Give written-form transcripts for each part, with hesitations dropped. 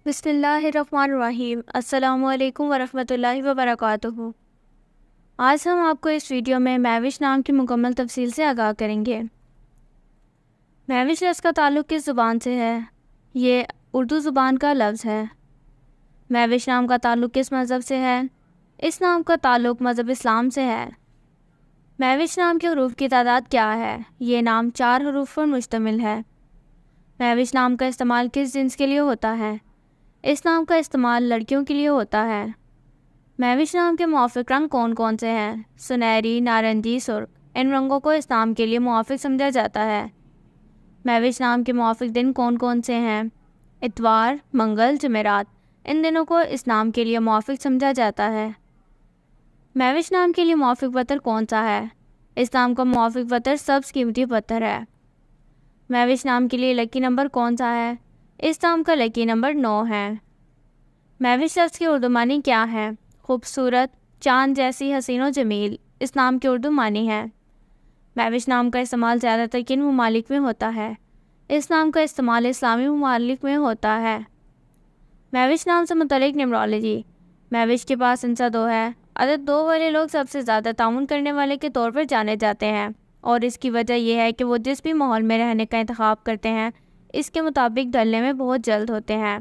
بسم اللہ الرحمن الرحیم۔ السلام علیکم ورحمۃ اللہ وبرکاتہ۔ آج ہم آپ کو اس ویڈیو میں مہوش نام کی مکمل تفصیل سے آگاہ کریں گے۔ مہوش لفظ کا تعلق کس زبان سے ہے؟ یہ اردو زبان کا لفظ ہے۔ مہوش نام کا تعلق کس مذہب سے ہے؟ اس نام کا تعلق مذہب اسلام سے ہے۔ مہوش نام کے حروف کی تعداد کیا ہے؟ یہ نام 4 حروف پر مشتمل ہے۔ مہوش نام کا استعمال کس جنس کے لیے ہوتا ہے؟ اس نام کا استعمال لڑکیوں کے لیے ہوتا ہے۔ مہوش نام کے موافق رنگ کون کون سے ہیں؟ سنہری، نارنجی، سرخ۔ ان رنگوں کو اس نام کے لیے موافق سمجھا جاتا ہے۔ مہوش نام کے موافق دن کون کون سے ہیں؟ اتوار، منگل، جمعرات۔ ان دنوں کو اس نام کے لیے موافق سمجھا جاتا ہے۔ مہوش نام کے لیے موافق پتھر کون سا ہے؟ اس نام کا موافق پتھر سبز قیمتی پتھر ہے۔ مہوش نام کے لیے لکی نمبر کون سا ہے؟ اس نام کا لکی نمبر 9 ہے۔ مہوش لفظ کی اردو معنی کیا ہے؟ خوبصورت، چاند جیسی حسین و جمیل۔ اس نام کی اردو معنی ہے۔ مہوش نام کا استعمال زیادہ تر کن ممالک میں ہوتا ہے؟ اس نام کا استعمال اسلامی ممالک میں ہوتا ہے۔ مہوش نام سے متعلق نیمرولوجی۔ مہوش کے پاس انسا 2 ہے۔ عدد 2 والے لوگ سب سے زیادہ تعاون کرنے والے کے طور پر جانے جاتے ہیں، اور اس کی وجہ یہ ہے کہ وہ جس بھی ماحول میں رہنے کا انتخاب کرتے ہیں اس کے مطابق ڈھلنے میں بہت جلد ہوتے ہیں۔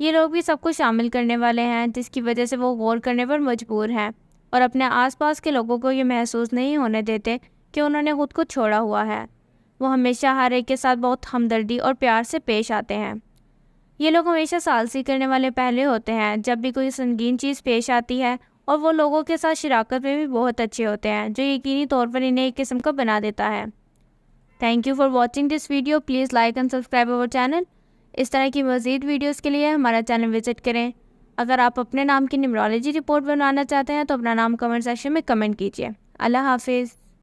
یہ لوگ بھی سب کو شامل کرنے والے ہیں، جس کی وجہ سے وہ غور کرنے پر مجبور ہیں اور اپنے آس پاس کے لوگوں کو یہ محسوس نہیں ہونے دیتے کہ انہوں نے خود کو چھوڑا ہوا ہے۔ وہ ہمیشہ ہر ایک کے ساتھ بہت ہمدردی اور پیار سے پیش آتے ہیں۔ یہ لوگ ہمیشہ ثالثی کرنے والے پہلے ہوتے ہیں جب بھی کوئی سنگین چیز پیش آتی ہے، اور وہ لوگوں کے ساتھ شراکت میں بھی بہت اچھے ہوتے ہیں، جو یقینی طور پر انہیں ایک قسم کا بنا دیتا ہے۔ Thank you for watching this video. Please like and subscribe our channel. اس طرح کی مزید ویڈیوز کے لیے ہمارا چینل وزٹ کریں۔ اگر آپ اپنے نام کی نیمرولوجی رپورٹ بنوانا چاہتے ہیں تو اپنا نام کمنٹ سیکشن میں کمنٹ کیجیے۔ اللہ حافظ۔